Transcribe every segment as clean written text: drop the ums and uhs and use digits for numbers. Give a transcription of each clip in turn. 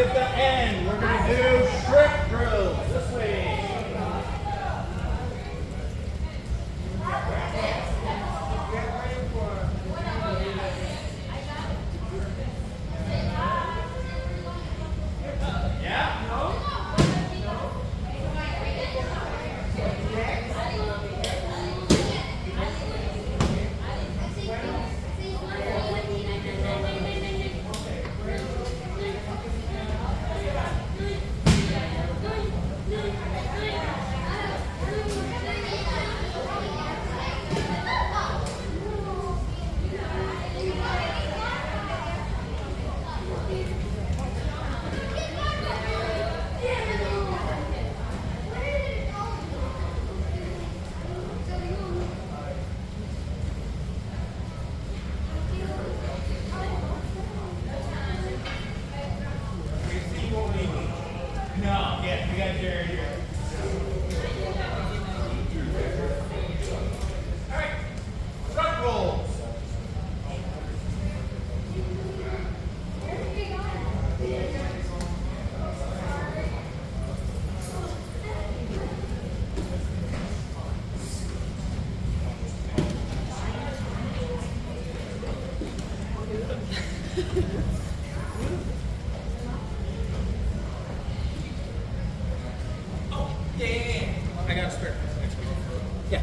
at the end, we're going to do shrimp drills this way. No, yeah, we got Jared here. All right, front rolls. Yeah. I got a spare. Yeah.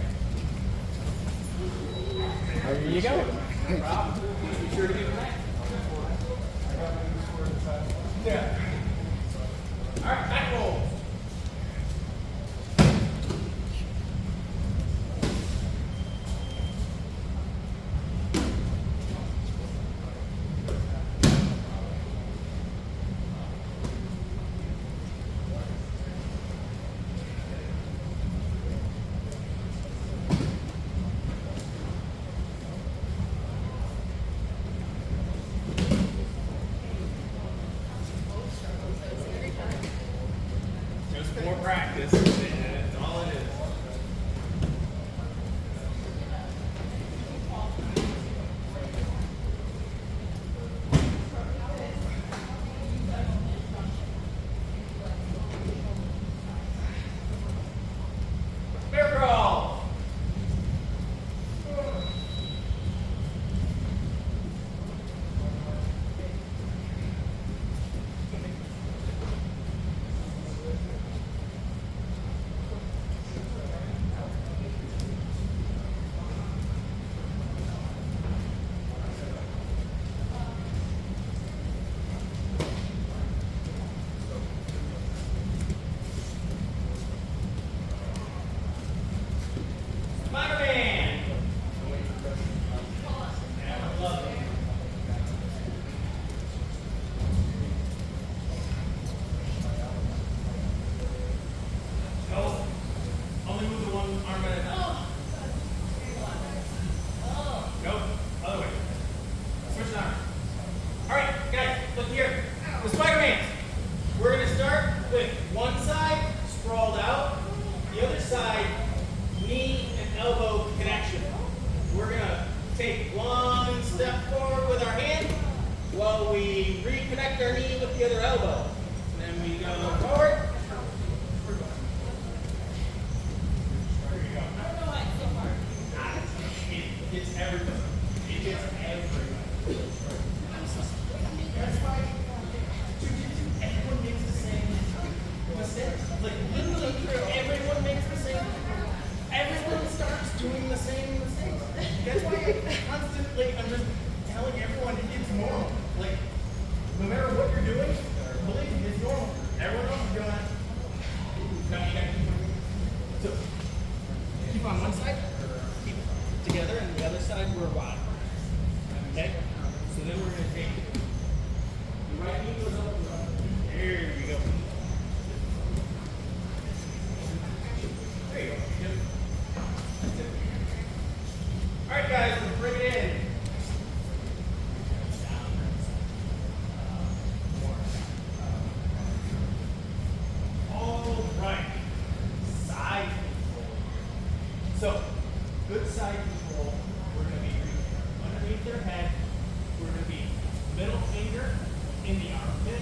There you go. No problem. Be sure to give it back. Yeah. All right, back rolls. More practice. That's all it is. Bear crawl. Spider-Man! I love it. No. Only move the one arm at a time. Nope. Other way. Switch the arm. Alright, guys, look here. The Spider-Man. We're going to start with one side sprawled out, the other side knee and elbow connection. We're going to take one step forward with our hand while we reconnect our knee with the other elbow. And then we go forward. There you go. It gets everybody. It gets everybody. That's why everyone makes the same mistakes. Like literally everyone makes the same. Everyone starts doing the same mistakes. That's why I'm just telling everyone it's normal. Like, no matter what you're doing, believe me, it's normal. Everyone else is doing it. No, you gotta so, keep on one side, keep it together, and the other side, we're wide. Okay? So then we're gonna take the right knee goes up. There we go. There you go. Yep. That's it. All right, guys, let's bring it in. All right. Side control. So, good side control. We're going to be underneath their head. We're going to be middle finger in the armpit.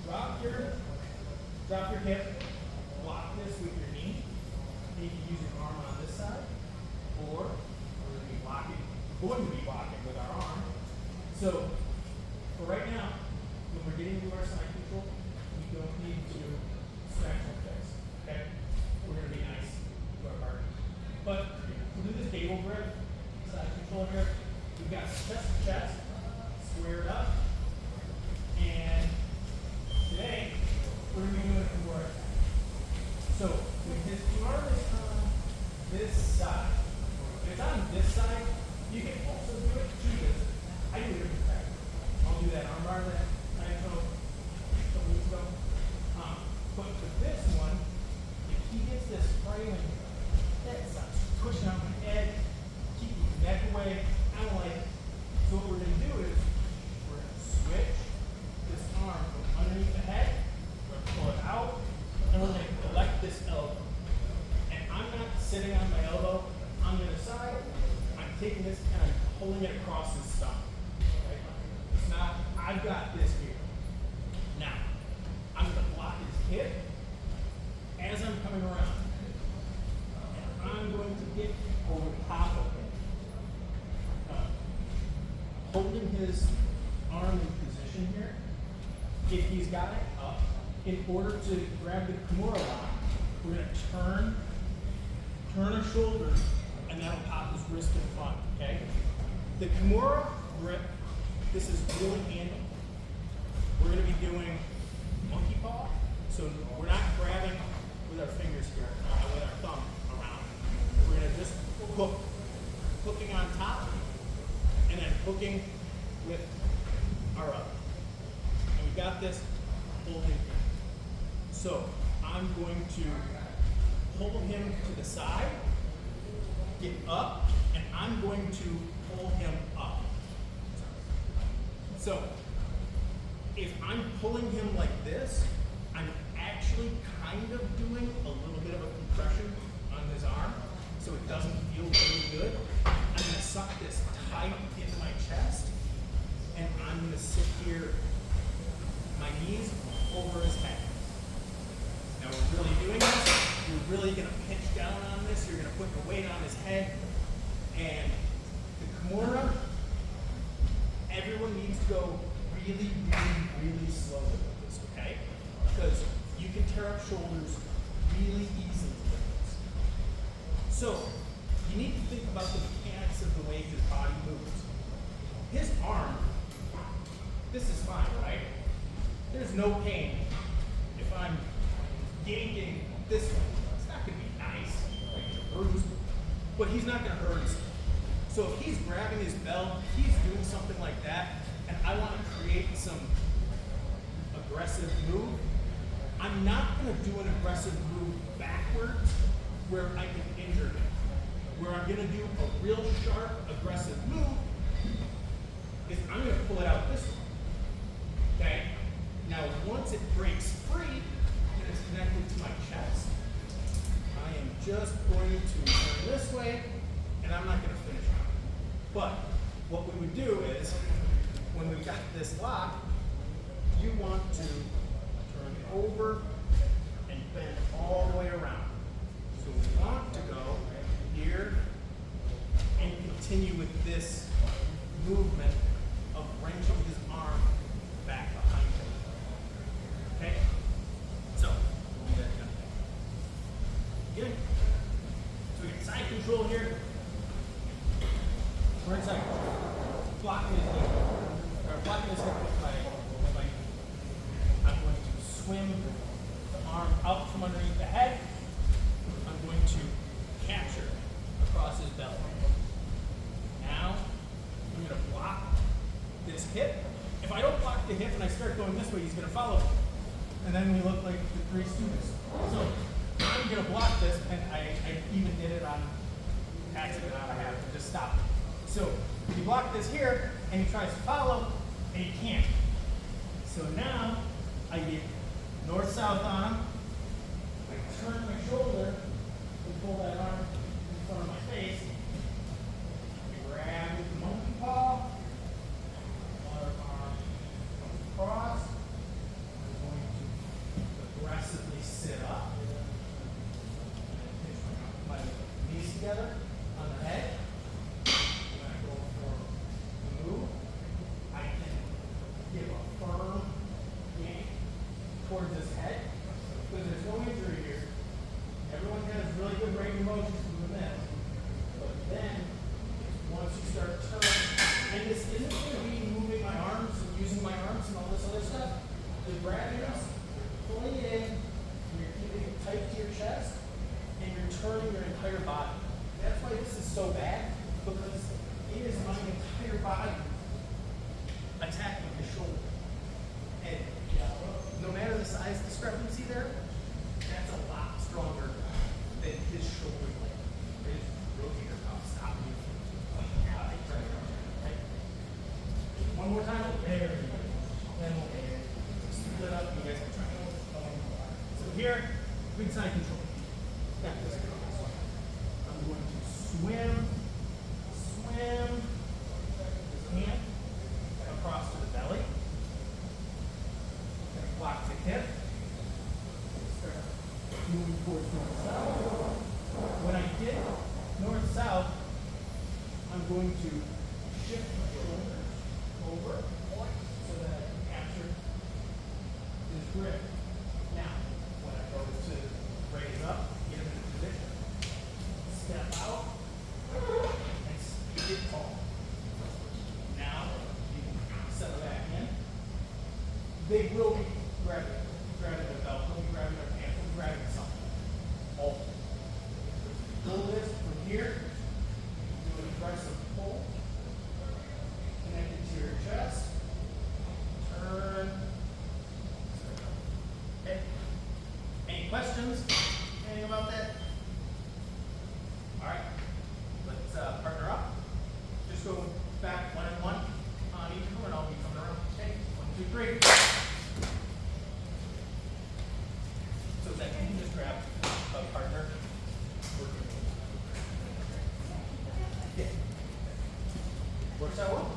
drop your hip, block this with your knee, and you can use your arm on this side, or we're going to be blocking with our arm. So for right now, when we're getting into our side control, we don't need to stretch our face. Okay? We're going to be nice to our partner. But we'll do this cable grip, side control here. We've got chest to chest, squared up, and today we're going to be doing a Kimura attack. So when his arm is on this side, if it's on this side, you can also do it to this. I do it every time. I'll do that armbar that I showed a couple weeks ago. But for this one, if he gets this frailing, that starts pushing out my head, keeping his neck away. I don't like it. So what we're going to do is we're going to switch this arm from underneath the head. We're going to pull it out, and we're going to collect this elbow. And I'm not sitting on my elbow on the other side. I'm taking this and I'm pulling it across his stomach. Okay? It's not, I've got this here. Now, I'm going to block his hip as I'm coming around. And I'm going to get over top of him. Holding his arm in position here. If he's got it up, in order to grab the Kimura lock, we're going to turn our shoulder, and that'll pop his wrist in front, okay? The Kimura grip, this is really handy. We're going to be doing monkey paw, so we're not grabbing with our fingers here, with our thumb around. We're going to just hook, hooking on top, and then hooking with our other. And we've got this holding here. So I'm going to pull him to the side, get up, and I'm going to pull him up. So if I'm pulling him like this, I'm actually kind of doing a little bit of a compression on his arm, so it doesn't feel really good. I'm going to suck this tight into my chest, and I'm going to sit here, my knees over his head. Now we're really doing this. You're really going to pinch down on this. You're going to put the weight on his head. And the Kimura, everyone needs to go really, really, really slowly with this, okay? Because you can tear up shoulders really easily with this. So you need to think about the mechanics of the way his body moves. His arm, this is fine, right? There's no pain if I'm yanking this way. It's not going to be nice, like to bruise, but he's not going to hurt himself. So if he's grabbing his belt, he's doing something like that, and I want to create some aggressive move, I'm not going to do an aggressive move backwards where I can injure him. Where I'm going to do a real sharp, aggressive move is I'm going to pull it out this way. Okay? Now, once it breaks free and it's connected to my chest, I am just going to turn this way, and I'm not going to finish on it. But what we would do is, when we've got this lock, you want to turn over and bend all the way around. So we want to go here and continue with this movement of wrenching his arm back behind him. Okay? So, we'll do that kind of thing. Good. So we got side control here. We're in side control. Blocking his hip. Blocking his hip with my I'm going to swim the arm out from underneath the head. I'm going to capture across his belly. Now, I'm going to block this hip. If I don't block the hip and I start going this way, he's going to follow me. And then we look like the Three Stooges. So, I'm going to block this, and I even did it on accident out of habit. Just stop it. So, you block this here, and he tries to follow, and he can't. So now, I get north-south on him. I turn my shoulder and pull that arm in front of my face. Grab with the monkey paw. Other arm comes across. I'm going sit up. Pinch my knees together on the head. When I go for the move, I can give a firm yank towards his head because there's no injury here. Everyone has really good range of motion from the this. But then, once you start turning, and this isn't going to be moving my arms and using my arms and all this other stuff. The grabbing us, pulling it in, you're keeping it tight to your chest, and you're turning your entire body. That's why this is so bad, because it is my entire body attacking the shoulder. And no matter the size discrepancy there, that's a lot stronger than his shoulder blade. His rotator cuff stopping you. One more time. There we go. Then we'll split up. You guys can try. So here, big side control. I'm going to swim his hand across to the belly. Block the hip. Start moving towards north-south. When I get north-south, I'm going to shift my shoulders over so that I can capture his grip. Now, when I go to raise up, get him in position, step out, and get tall. Now, you can settle back in. They will be grabbing their belt, they'll be grabbing their pants, they'll be grabbing something. All. Pull this from here, do an aggressive pull, connect it to your chest, turn. Okay. Any questions? Anything about that? All right, let's partner up. Just go back one and one on each of them, and I'll be coming around. Okay, 1, 2, 3. So that you can just grab a partner. Yeah. Works out well.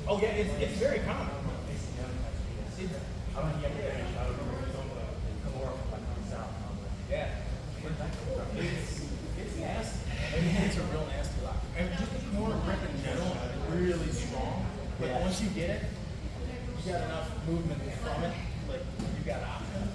Oh yeah, it's very common. Yeah. It's nasty. I mean, it's a real nasty lock. And just the corner grip in general is really strong. But once you get it, you got enough movement from it, like you got options.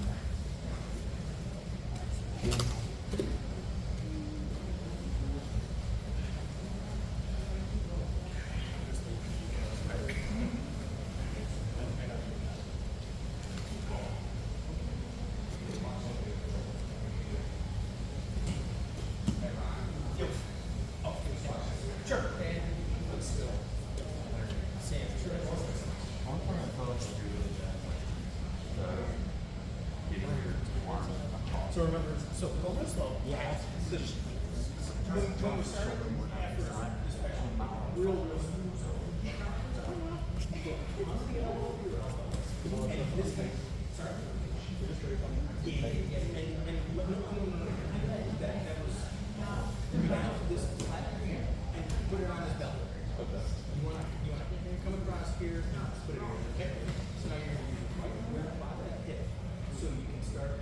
So remember, so go real slow. Yeah. When we start after real smooth. And this guy, sorry. That was this and put it on his belt. Okay. You want to come across here, put it here. Okay. So now you're going to use your right rear bottom hip, so you can start.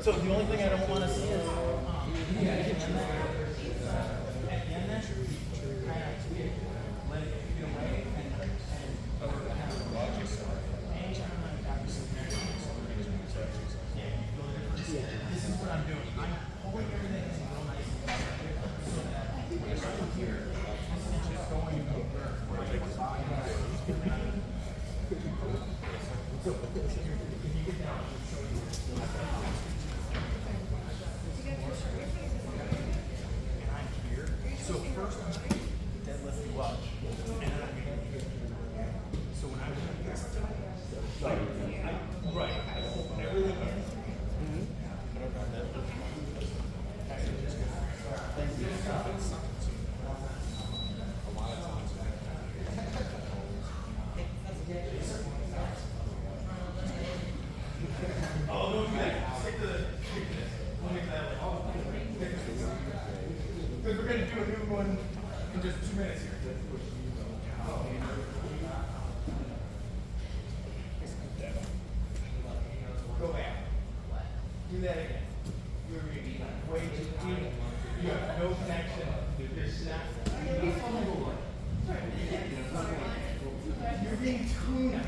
So the only thing I don't want to see is this is what I'm doing. I'm holding everything real nice so that here, it's just going if you get down, I'll show you. And I'm here. So first I'm going to deadlift you up. And then I'm going to so when I'm doing this, right, I hold everything in. Oh, don't do that. Stick to this. We'll make that because we're going to do a new one in just 2 minutes here. Go back. Do that again. You're way too deep. You have no connection. There's not. You're being too nice.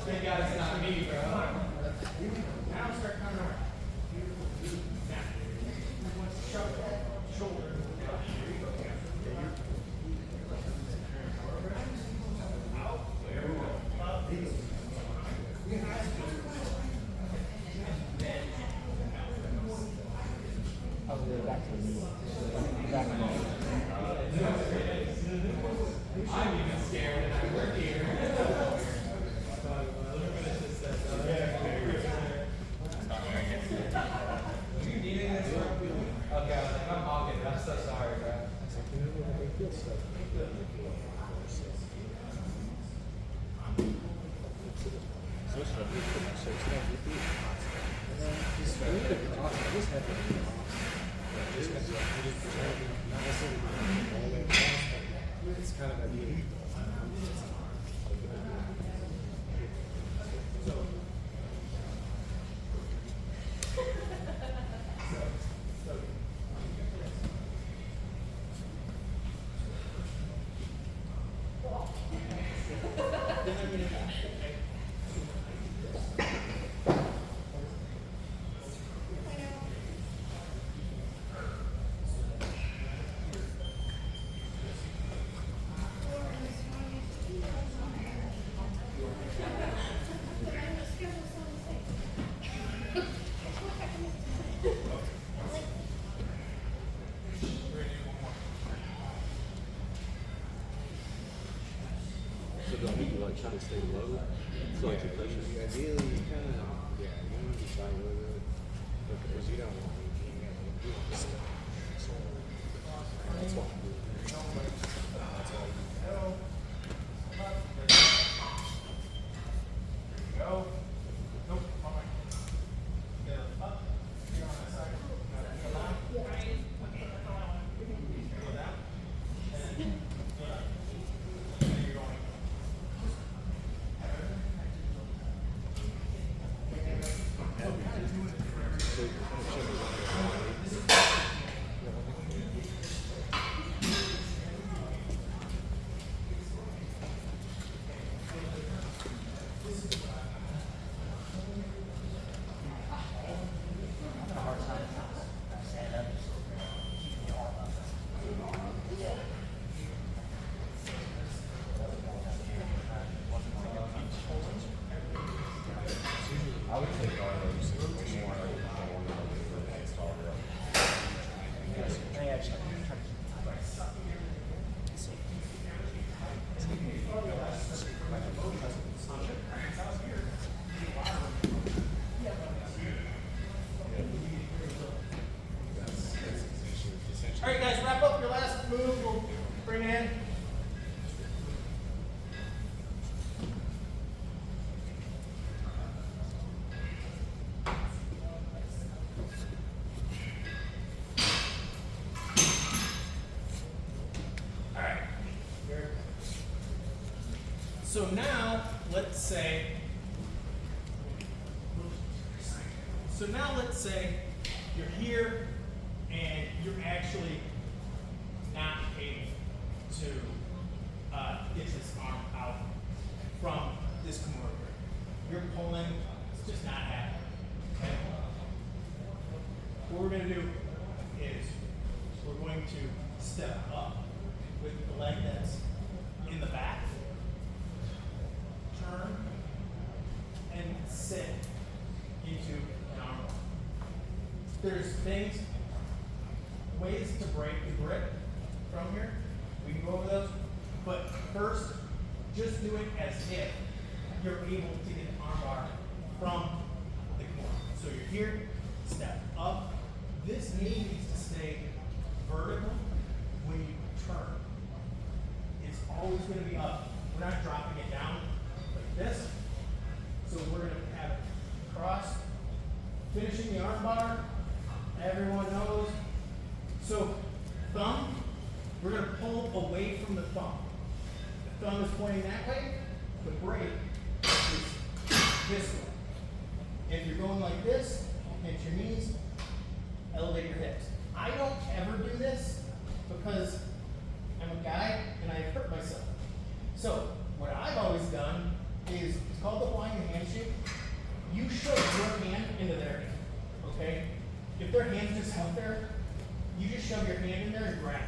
Thank God it's not me, bro. Now start coming around. Shoulder. I'm even scared and I work here. You needing this? Okay, I was like, I'm all good. I'm so sorry, bro. It's kind of a like trying to stay low. So like your pressure. Ideally, you kind of yeah, you want to be tight with it because you don't want to step. So that's why. That's why. Go. Nope. All right. Get up. You're on that side. Go down. Okay. Go down. And go down. And then you're going. So kind of doing it for everything. This is I would take all those more all right, guys, wrap up your last move. We'll bring it in. All right. So now, let's say you're here and you're actually not able to get this arm out from this Kimura grip. You're pulling, it's just not happening. Okay? What we're going to do is we're going to step up with the leg that's in the back, turn, and sit into an armbar. There's ways to break the grip from here. We can go over those. But first, just do it as if you're able to get the armbar from the Kimura. So you're here, step up. This knee needs to stay vertical when you turn. It's always going to be up. We're not dropping it down like this. So we're going to have it cross, finishing the armbar. Everyone knows. So thumb, we're going to pull away from the thumb. The thumb is pointing that way. The break is this way. If you're going like this, pinch your knees, elevate your hips. I don't ever do this because I'm a guy and I hurt myself. So what I've always done is, it's called the flying handshake. You shove your hand into their hand, okay? If their hand's just out there, you just shove your hand in there and grab it.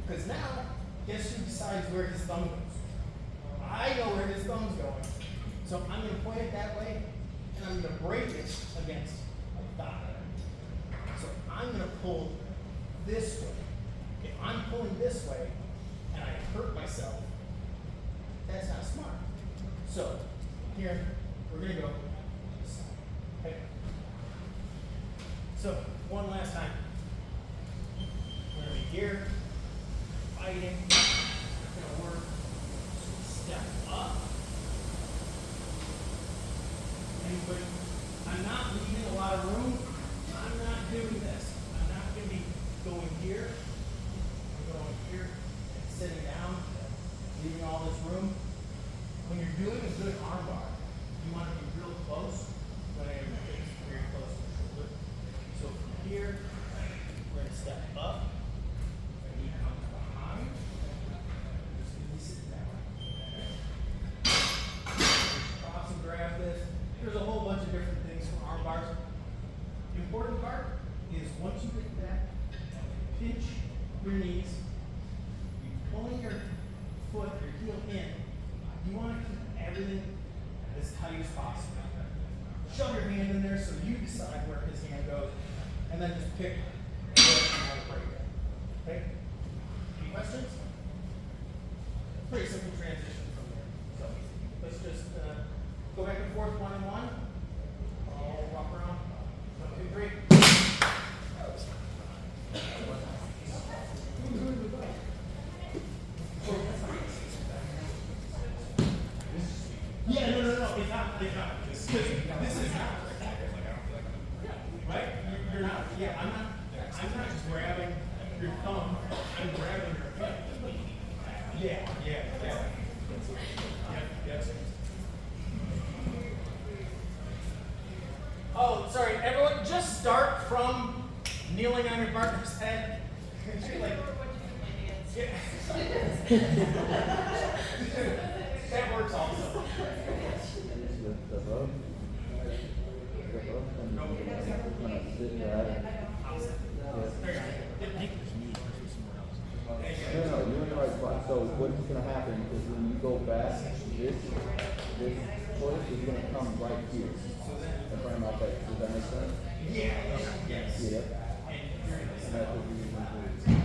Because now, guess who decides where his thumb goes? I know where his thumb's going. So I'm going to point it that way, and I'm going to break it against a thigh. So I'm going to pull this way. If I'm pulling this way, and I hurt myself, that's not smart. So here, we're going to go this side. Okay? So one last time. We're going to be here, fighting, it's going to work. Step up. Anybody? I'm not leaving a lot of room. I'm not doing this. I'm not going to be going here. I'm going here and sitting down, leaving all this room. When you're doing a good armbar, you want to be real close, but I am very close to the shoulder. So from here, we're going to step up. The knee comes behind. Just release it down. Cross and grab this. There's a whole bunch of different things for arm bars. The important part is once you get that, pinch your knees, you pulling your foot, your heel in. You want to keep everything as tight as possible. Shove your hand in there so you decide where his hand goes, and then just pick where you want to break it. Okay? Any questions? Pretty simple transition from there. So, This is not. Right? You're not. Yeah, I'm not grabbing your thumb. I'm grabbing your hip. Yeah. Yep. Oh, sorry, everyone. Just start from kneeling on your partner's head. Like, yeah. That works also. No, you're in the right spot. So what's going to happen is when you go back, this foot is going to come right here in front of my face. Does that make sense? Yeah. Yes. Yeah. And that's what we usually do.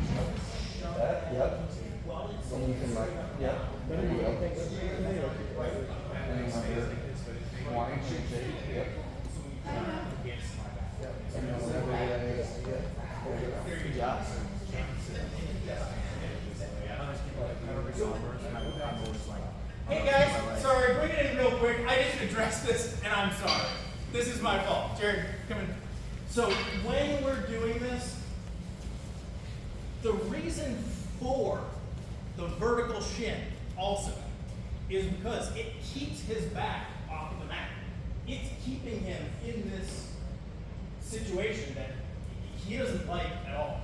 That, yep. And you can like, yep. There you go. Okay, good. And then like this. One, two, three. Yep. And then whatever that is. Yep. Good job. Hey guys, sorry, bring it in real quick. I didn't address this, and I'm sorry. This is my fault. Jared, come in. So when we're doing this, the reason for the vertical shin also is because it keeps his back off of the mat. It's keeping him in this situation that he doesn't like at all.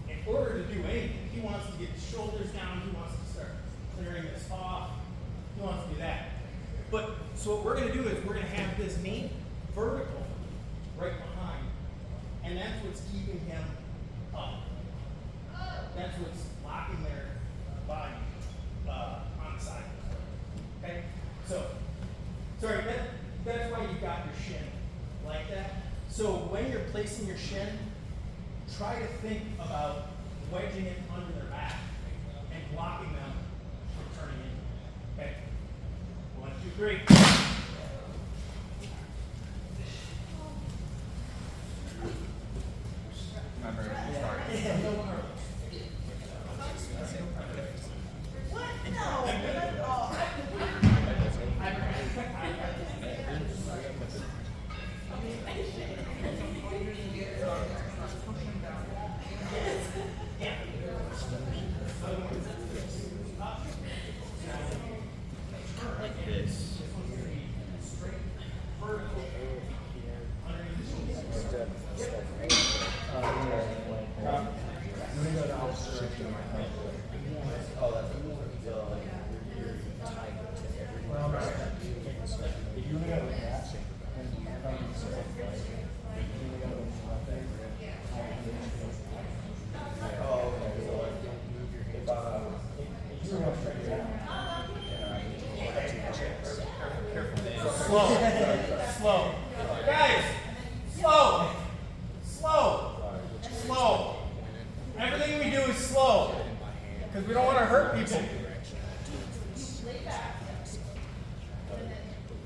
In order to do anything, he wants to get his shoulders down, he wants to start clearing this off, he wants to do that. But, so what we're going to do is we're going to have this knee vertical right behind, and that's what's keeping him up. That's what's locking their body on the side. Okay? So, sorry, that's why you got your shin like that. So when you're placing your shin, try to think about wedging it under their back and blocking them from turning in. Okay? 1, 2, 3. Slow. Guys, slow. Everything we do is slow. Because we don't want to hurt people.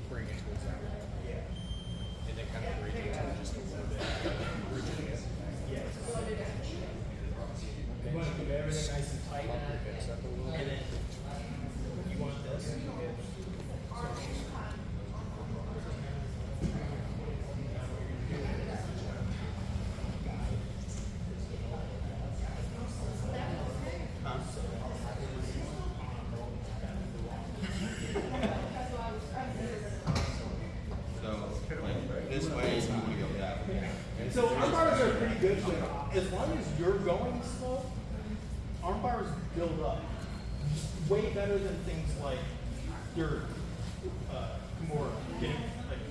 Bring it towards that wall. Yeah. And then kind of bring it to just a little bit. Yes. You want to keep everything nice and tight. And then you want this. This way, you want to go that way. So arm bars are pretty good, but as long as you're going slow, arm bars build up. Way better than things like your Kimura getting like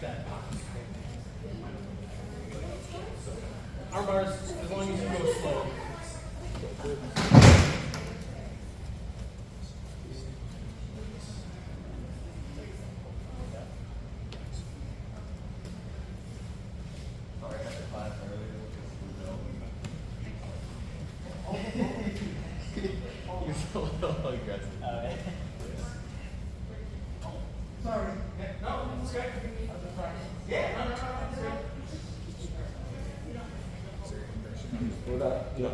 that. Arm bars, as long as you go slow. You're a little aggressive. Sorry. No, it's good. Yeah, no, it's good. Pull that, yep.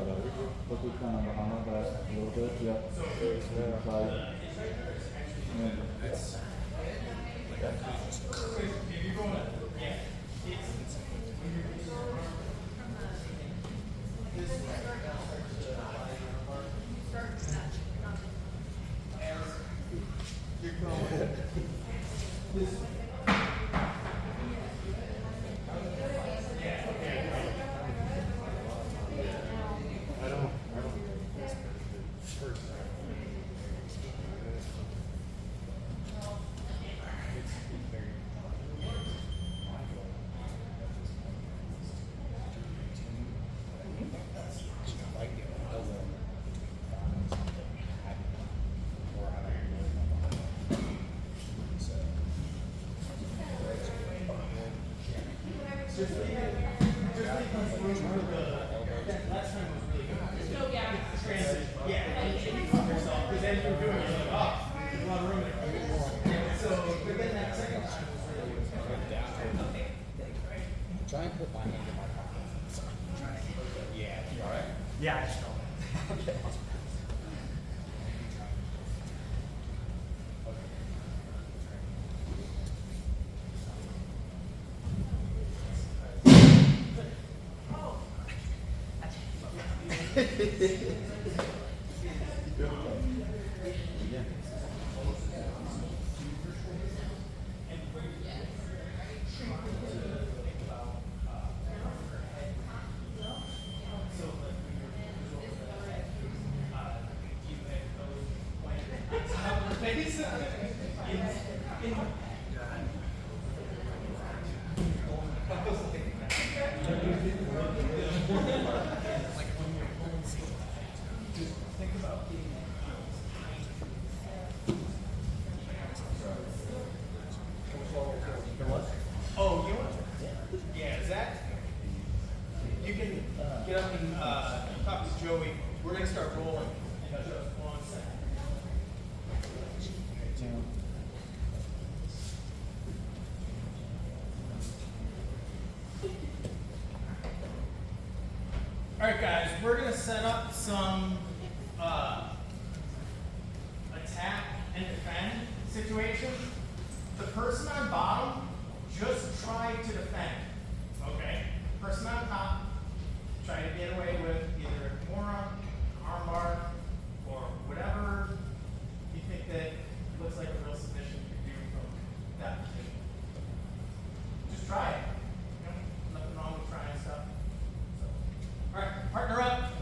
Put the kind of behind my back a little bit, yep. Side. And If you're going, yeah, it's when you're using your arm, this way. As you're going this way. Yeah, okay. I don't first. Just leave these room for that last time was really good. Transition. Yeah, and you caught yourself, because then you were doing it, you're like, oh, there's a lot of room there. So, but then that second time was really good. Try and put my hand in my pocket. Yeah. You alright? Yeah, I just don't. Oh, you know what? Yeah, Zach, you can get up and talk to Joey. We're going to start rolling in just 1 second. All right, guys, we're going to set up some attack and defend situation. The person on bottom, just try to defend, okay? Person on top, try to get away with either a Kimura, Armbar, or whatever you think that looks like a real submission you could do from that position. Just try it. You know, nothing wrong with trying stuff. So, all right, partner up.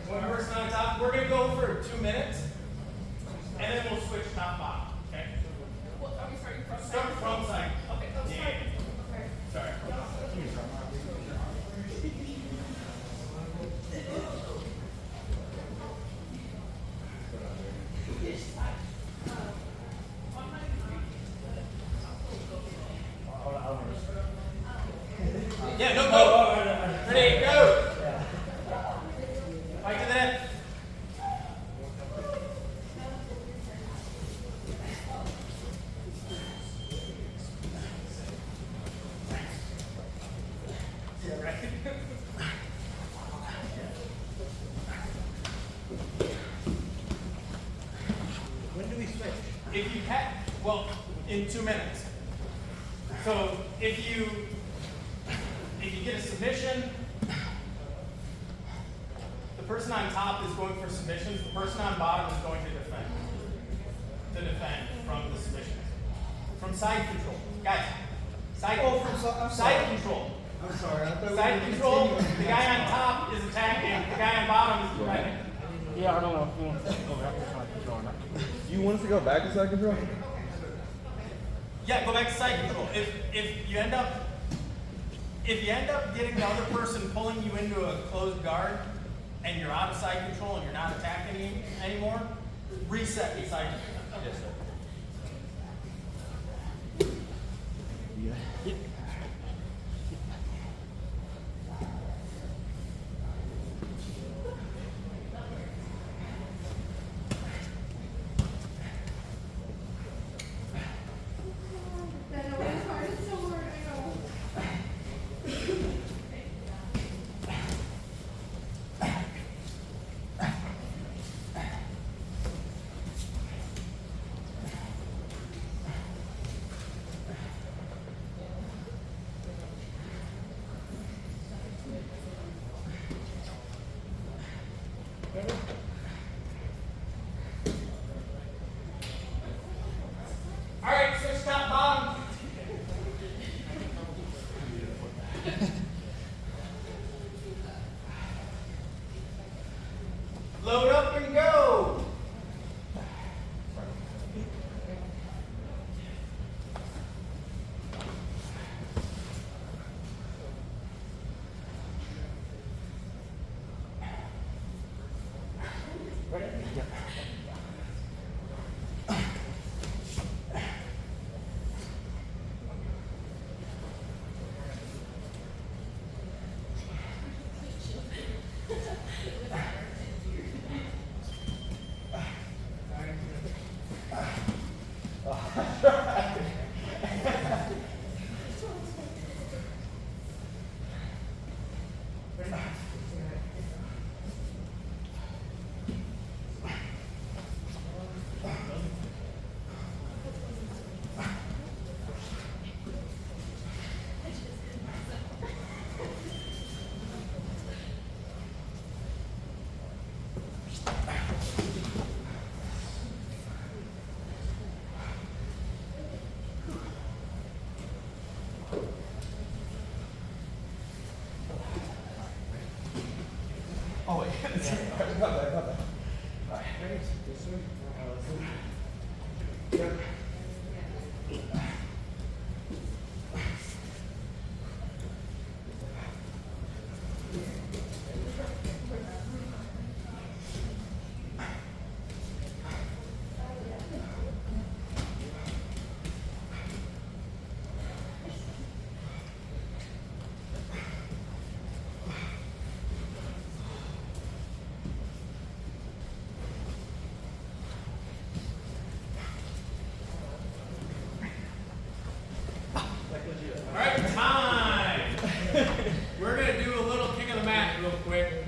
One person on top. We're going to go for 2 minutes, and then we'll switch top bottom. Okay? Well, are we starting from Start from side. Okay, oh, Yeah. sorry. Okay. Sorry. Yeah, no, go. Ready, go. Fight to the net. Yeah, right. When do we switch? If you had, well, in 2 minutes. So if you get a submission, the person on top is going for submissions. The person on bottom is going to defend. From the submissions. From side control, guys. Side control. I'm sorry. I thought Side control. The guy on top is attacking. The guy on bottom is defending. Yeah, I don't know if you want to go back to side control or not. You want us to go back to side control? Yeah, go back to side control. If you end up getting the other person pulling you into a closed guard and you're out of side control and you're not attacking anymore, reset the side control. Yes, sir. Load up and go. Oh, wait. Got that. All right. This way. Yep. All right, time. We're gonna do a little king of the mat real quick.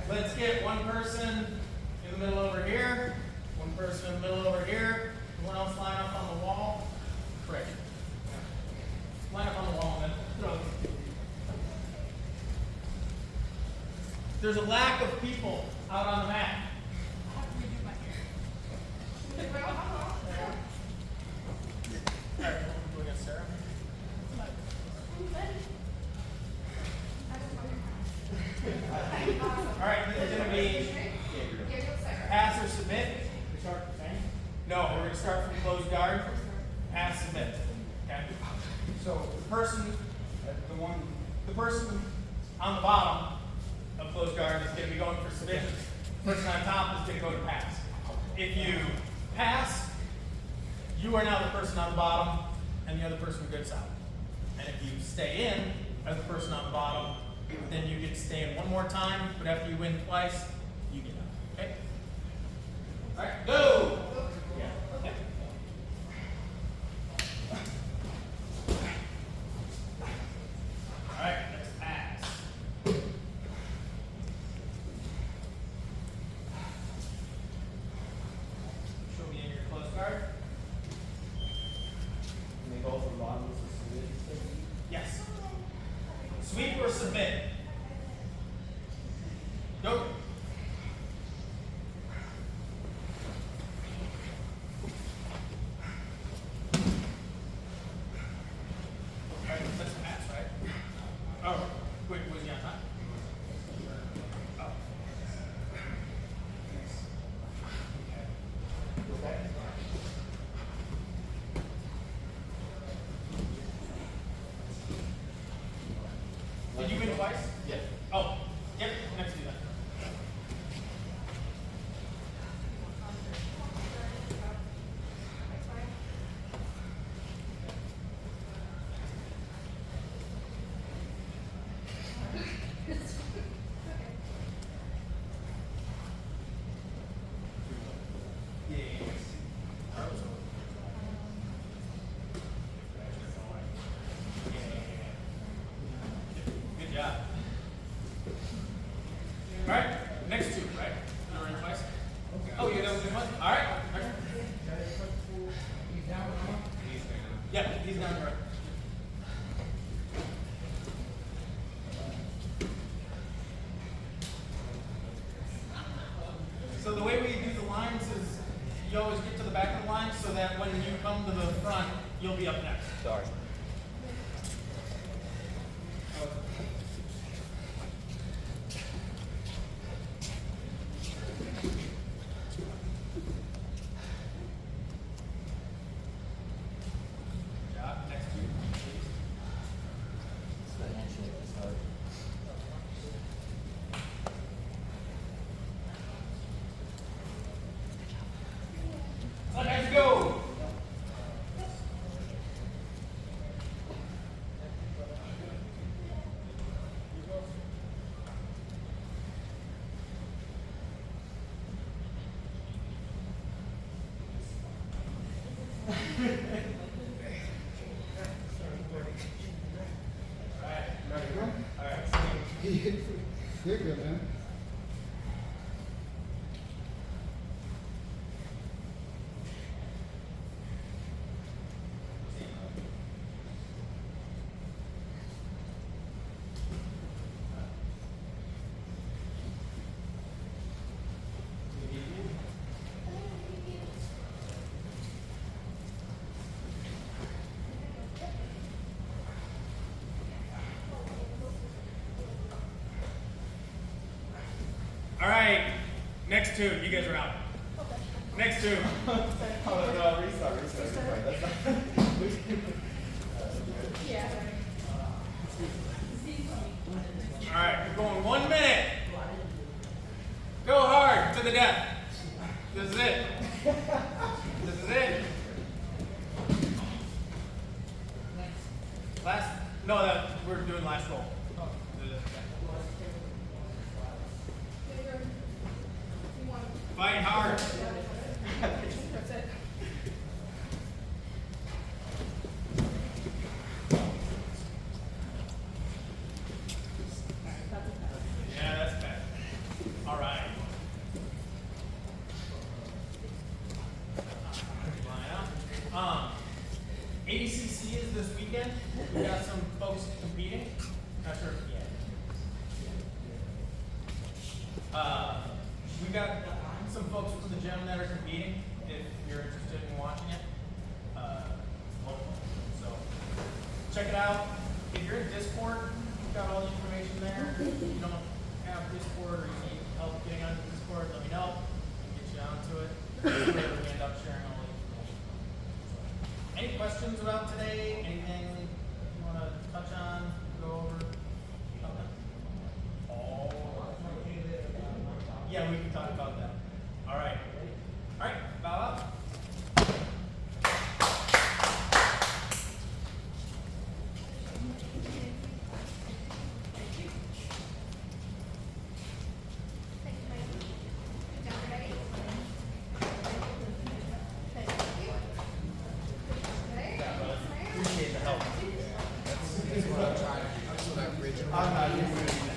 Let's get one person in the middle over here, one person in the middle over here. Everyone else line up on the wall. Correct. Line up on the wall and then throw. There's a lack of people out on the mat. All right, we'll go against Sarah. All right, this is going to be pass or submit. No, we're going to start from closed guard. Pass, submit. Okay. So the person on the bottom of closed guard is going to be going for submission. The person on top is going to go to pass. If you pass, you are now the person on the bottom, and the other person gets out. And if you stay in as the person on the bottom, then you get to stay in one more time, but after you win twice, you get out. Okay? All right, go! Yeah. All right, let's pass. Show me in your close guard. And they go from bottom to submit. Yes. Sweep or submit? Go. Alright, let's pass, right? Oh, wait, was he on top? Oh. Okay. Did you win twice? You're good, man. All right, next two. You guys are out. Next two. Oh, no, restart. That's not. Yeah. All right, we're going 1 minute. Go hard to the death. This is it. This is it. Last. No, that we're doing last roll. Fight hard. That's it. Yeah, that's bad. All right. Line up. ADCC is this weekend. We got some folks competing. Not sure. Yeah. We got some folks from the gym that are competing. If you're interested in watching it, local. So check it out. If you're in Discord, we've got all the information there. If you don't have Discord or you need help getting onto Discord, let me know. I can get you onto it. We end up sharing all the information. Any questions about today? Anything you want to touch on? Go over? Nothing? Yeah, we can talk about that. All right. All right, bow up. Appreciate the help.